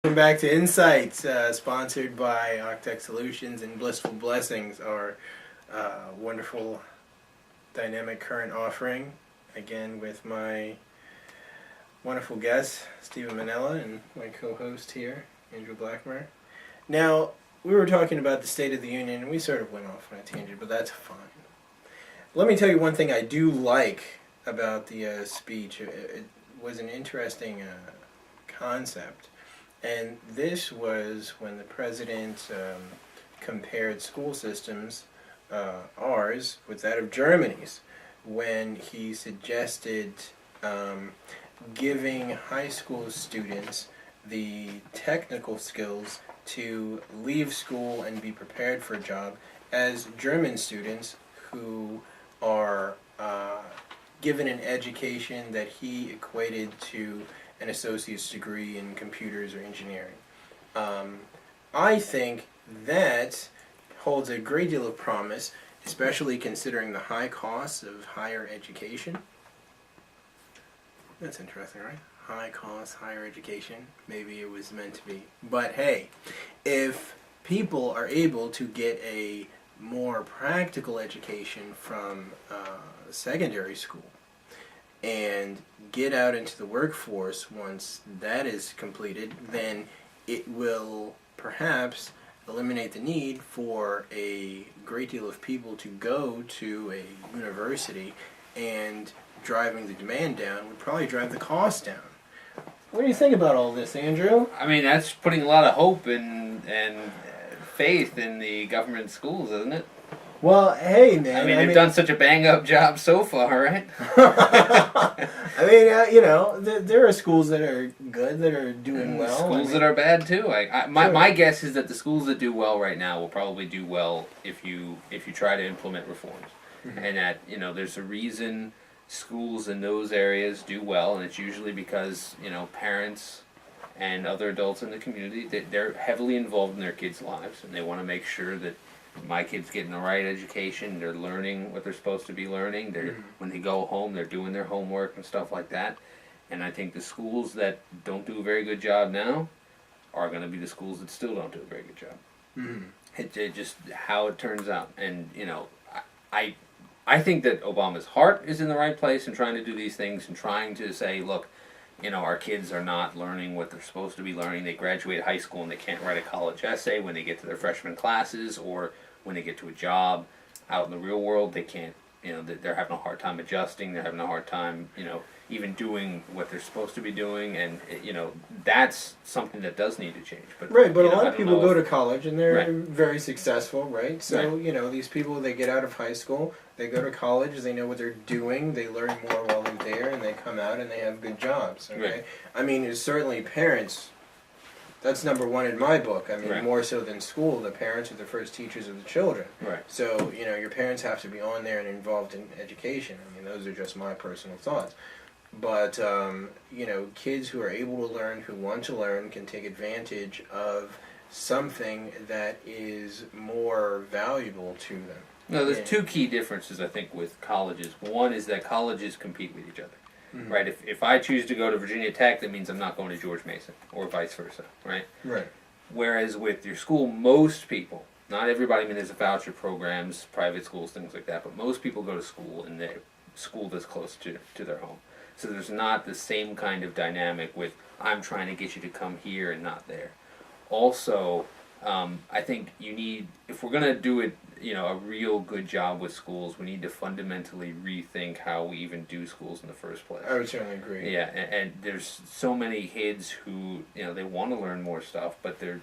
Welcome back to Insights, sponsored by Octech Solutions and Blissful Blessings, our wonderful dynamic current offering. Again, with my wonderful guest, Stephen Manella, and my co-host here, Andrew Blackmer. Now, we were talking about the State of the Union, and we sort of went off on a tangent, but that's fine. Let me tell you one thing I do like about the speech. It was an interesting concept. And this was when the president compared school systems, ours, with that of Germany's, when he suggested giving high school students the technical skills to leave school and be prepared for a job, as German students who are given an education that he equated to an associate's degree in computers or engineering. I think that holds a great deal of promise, especially considering the high costs of higher education. That's interesting, right? High cost, higher education. Maybe it was meant to be. But hey, if people are able to get a more practical education from secondary school, and get out into the workforce once that is completed, then it will perhaps eliminate the need for a great deal of people to go to a university, and driving the demand down would probably drive the cost down. What do you think about all this, Andrew? I mean, that's putting a lot of hope and faith in the government schools, isn't it? Well, hey, man. I mean, they've done such a bang-up job so far, right? I mean, there are schools that are good, that are doing well. Schools that are bad, too. My guess is that the schools that do well right now will probably do well if you try to implement reforms. Mm-hmm. And that, there's a reason schools in those areas do well, and it's usually because, parents and other adults in the community, they're heavily involved in their kids' lives, and they want to make sure that my kid's getting the right education, they're learning what they're supposed to be learning, when they go home, they're doing their homework and stuff like that. And I think the schools that don't do a very good job now are going to be the schools that still don't do a very good job. Mm-hmm. It just how it turns out. And, I think that Obama's heart is in the right place in trying to do these things and trying to say, look, our kids are not learning what they're supposed to be learning. They graduate high school and they can't write a college essay when they get to their freshman classes, or when they get to a job out in the real world. They can't, they're having a hard time adjusting. They're having a hard time, even doing what they're supposed to be doing. And, that's something that does need to change. But, right, but a lot of people go to college and they're very successful, right? So, these people, they get out of high school, they go to college, they know what they're doing, they learn more while they're there, and they come out and they have good jobs, okay? Right. I mean, certainly parents, that's number one in my book. I mean, more so than school, the parents are the first teachers of the children. Right. So, your parents have to be on there and involved in education. I mean, those are just my personal thoughts. But, kids who are able to learn, who want to learn, can take advantage of something that is more valuable to them. No, there's two key differences, I think, with colleges. One is that colleges compete with each other. Mm-hmm. Right? If I choose to go to Virginia Tech, that means I'm not going to George Mason, or vice versa, right? Right. Whereas with your school, most people, not everybody, I mean, there's voucher programs, private schools, things like that, but most people go to school in the school that's close to their home. So there's not the same kind of dynamic with, I'm trying to get you to come here and not there. Also, I think you need, if we're going to do it, a real good job with schools, we need to fundamentally rethink how we even do schools in the first place. I would certainly agree. Yeah, and there's so many kids who, they want to learn more stuff, but they're,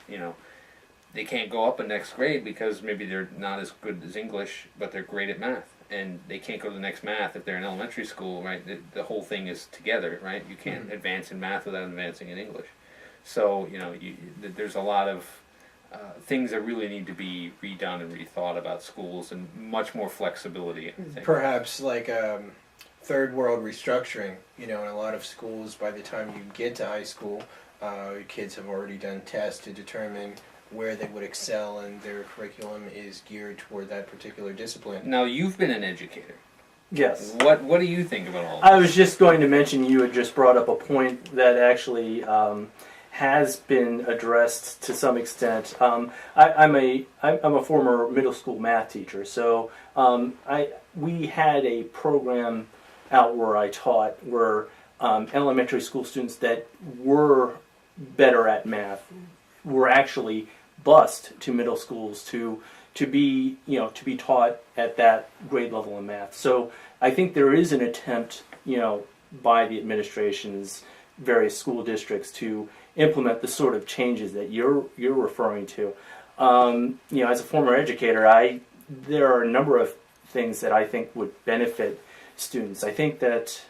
they can't go up a next grade because maybe they're not as good as English, but they're great at math. And they can't go to the next math if they're in elementary school, right? The whole thing is together, right? You can't advance in math without advancing in English. So, there's a lot of things that really need to be redone and rethought about schools, and much more flexibility, I think. Perhaps like third world restructuring. In a lot of schools, by the time you get to high school, kids have already done tests to determine where they would excel, and their curriculum is geared toward that particular discipline. Now, you've been an educator. Yes. What do you think about all this? I was just going to mention, you had just brought up a point that actually has been addressed to some extent. I'm a former middle school math teacher, so we had a program out where I taught where elementary school students that were better at math were actually bused to middle schools to be taught at that grade level in math. So I think there is an attempt by the administration's various school districts to implement the sort of changes that you're referring to. As a former educator, there are a number of things that I think would benefit students. I think that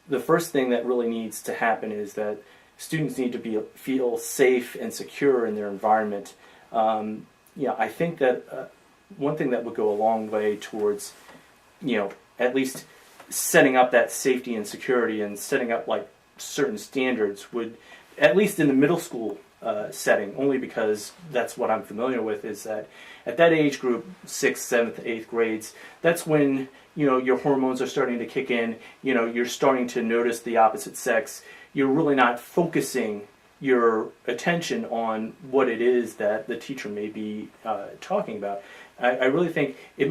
the first thing that really needs to happen is that students need to feel safe and secure in their environment. I think that one thing that would go a long way towards, at least setting up that safety and security and setting up like certain standards would, at least in the middle school setting, only because that's what I'm familiar with, is that at that age group, 6th, 7th, 8th grades, that's when your hormones are starting to kick in. You're starting to notice the opposite sex. You're really not focusing your attention on what it is that the teacher may be talking about. I really think it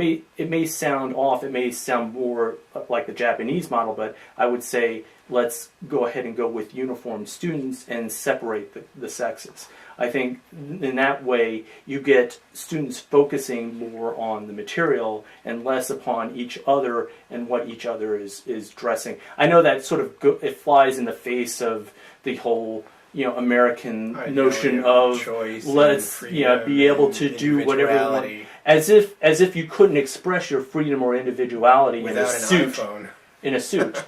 may sound off. It may sound more like the Japanese model, but I would say let's go ahead and go with uniformed students and separate the sexes. I think in that way you get students focusing more on the material and less upon each other and what each other is dressing. I know that sort of it flies in the face of the whole American notion of let's be able to do whatever we want, as if you couldn't express your freedom or individuality without in a suit,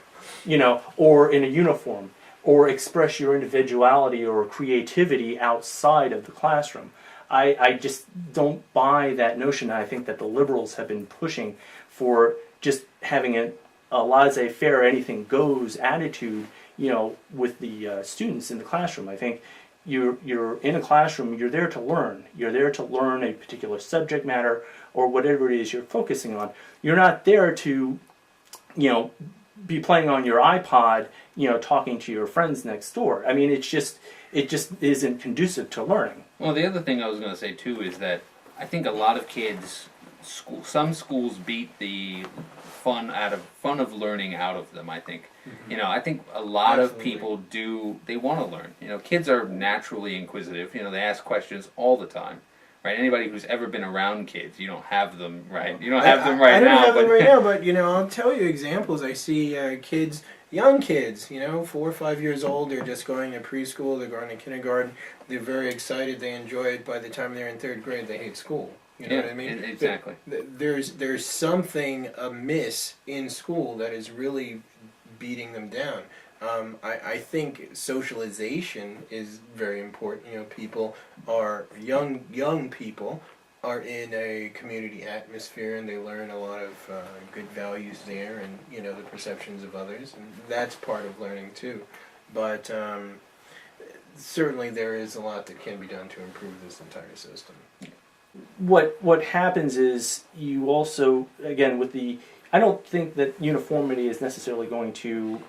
or in a uniform, or express your individuality or creativity outside of the classroom. I just don't buy that notion. I think that the liberals have been pushing for just having a laissez-faire, anything goes attitude, with the students in the classroom. I think you're in a classroom, you're there to learn. You're there to learn a particular subject matter or whatever it is you're focusing on. You're not there to, be playing on your iPod, talking to your friends next door. I mean, it just isn't conducive to learning. Well, the other thing I was going to say too is that I think a lot of kids, some schools beat the fun of learning out of them. I think, I think a lot of people they want to learn. Kids are naturally inquisitive. They ask questions all the time, right? Anybody who's ever been around kids, you don't have them, right? You don't have them right now. I don't have them right now, but I'll tell you examples. I see kids, young kids, 4 or 5 years old. They're just going to preschool. They're going to kindergarten. They're very excited. They enjoy it. By the time they're in 3rd grade, they hate school. You know what I mean? Exactly. There's something amiss in school that is really beating them down. I think socialization is very important. People are young people are in a community atmosphere and they learn a lot of good values there and the perceptions of others, and that's part of learning too. But certainly there is a lot that can be done to improve this entire system. What happens is you also, again, I don't think that uniformity is necessarily going to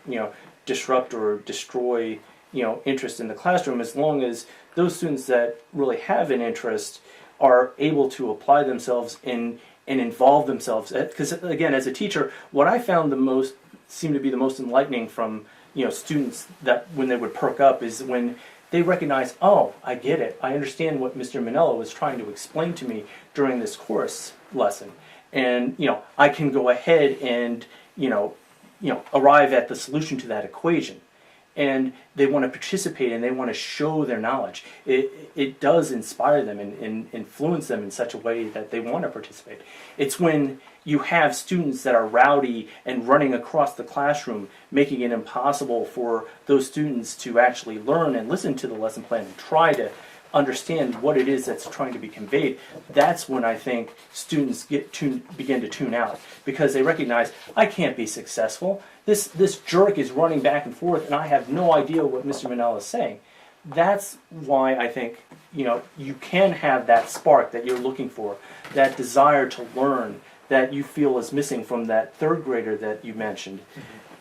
disrupt or destroy interest in the classroom, as long as those students that really have an interest are able to apply themselves and involve themselves. Because again, as a teacher, what I found seemed to be the most enlightening from students that when they would perk up is when they recognize, oh, I get it. I understand what Mr. Manello was trying to explain to me during this course lesson. And, I can go ahead and, arrive at the solution to that equation. And they want to participate and they want to show their knowledge. It does inspire them and influence them in such a way that they want to participate. It's when you have students that are rowdy and running across the classroom, making it impossible for those students to actually learn and listen to the lesson plan and try to understand what it is that's trying to be conveyed. That's when I think students begin to tune out, because they recognize, I can't be successful. This jerk is running back and forth and I have no idea what Mr. Manello is saying. That's why I think you can have that spark that you're looking for, that desire to learn that you feel is missing from that 3rd grader that you mentioned.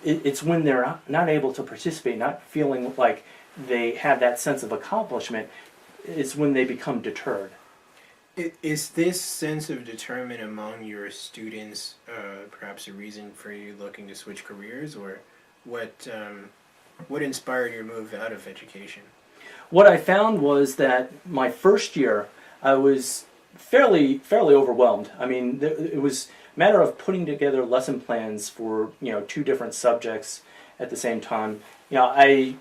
It's when they're not able to participate, not feeling like they have that sense of accomplishment, is when they become deterred. Is this sense of determinant among your students perhaps a reason for you looking to switch careers, or what inspired your move out of education? What I found was that my first year, I was fairly overwhelmed. I mean, it was a matter of putting together lesson plans for 2 different subjects at the same time. I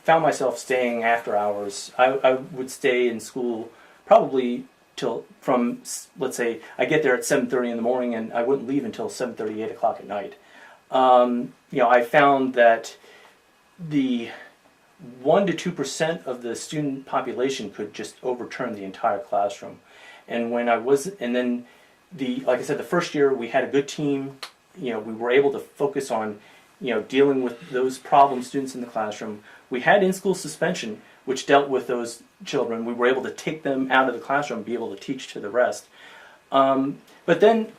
found myself staying after hours. I would stay in school probably till from, let's say, I get there at 7:30 in the morning, and I wouldn't leave until 7:30, 8 o'clock at night. I found that the 1 to 2% of the student population could just overturn the entire classroom. And then like I said, the first year we had a good team. We were able to focus on, dealing with those problem students in the classroom. We had in-school suspension, which dealt with those children. We were able to take them out of the classroom and be able to teach to the rest. But then,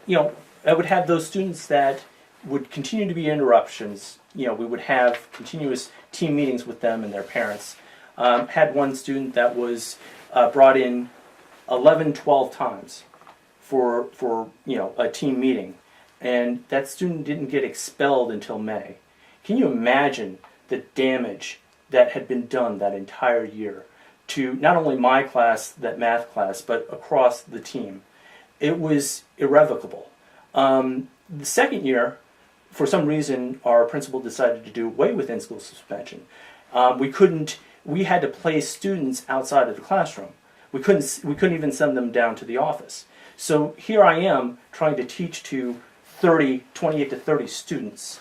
I would have those students that would continue to be interruptions. We would have continuous team meetings with them and their parents. Had one student that was brought in 11, 12 times for a team meeting, and that student didn't get expelled until May. Can you imagine the damage that had been done that entire year to not only my class, that math class, but across the team? It was irrevocable. The second year, for some reason, our principal decided to do away with in-school suspension. We had to place students outside of the classroom. We couldn't even send them down to the office. So here I am trying to teach to 28 to 30 students.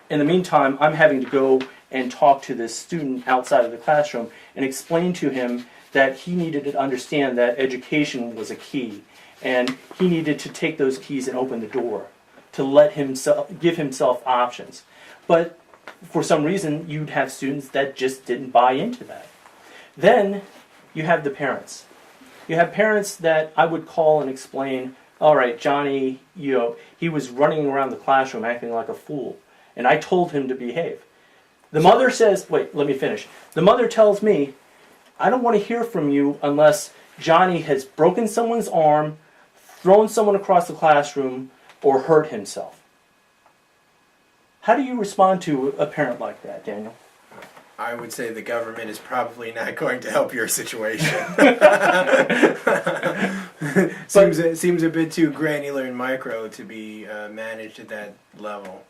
In the meantime, I'm having to go and talk to this student outside of the classroom and explain to him that he needed to understand that education was a key, and he needed to take those keys and open the door to give himself options. But for some reason, you'd have students that just didn't buy into that. Then you have the parents. You have parents that I would call and explain, all right, Johnny, he was running around the classroom acting like a fool, and I told him to behave. The mother says, wait, let me finish. The mother tells me, I don't want to hear from you unless Johnny has broken someone's arm, thrown someone across the classroom, or hurt himself. How do you respond to a parent like that, Daniel? I would say the government is probably not going to help your situation. Seems a bit too granular and micro to be managed at that level.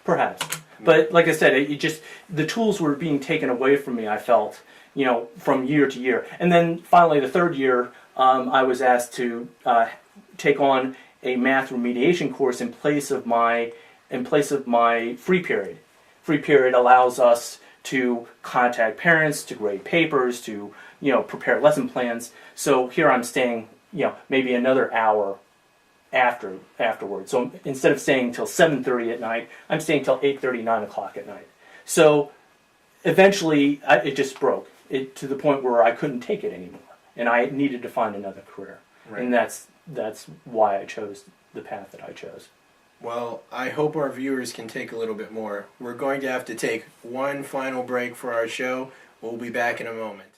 Perhaps. But like I said, the tools were being taken away from me, I felt, from year to year. And then finally, the third year, I was asked to take on a math remediation course in place of my free period. Free period allows us to contact parents, to grade papers, to prepare lesson plans. So here I'm staying maybe another hour afterwards. So instead of staying till 7:30 at night, I'm staying till 8:30, 9 o'clock at night. So eventually it just broke to the point where I couldn't take it anymore, and I needed to find another career. Right. And that's why I chose the path that I chose. Well, I hope our viewers can take a little bit more. We're going to have to take one final break for our show. We'll be back in a moment.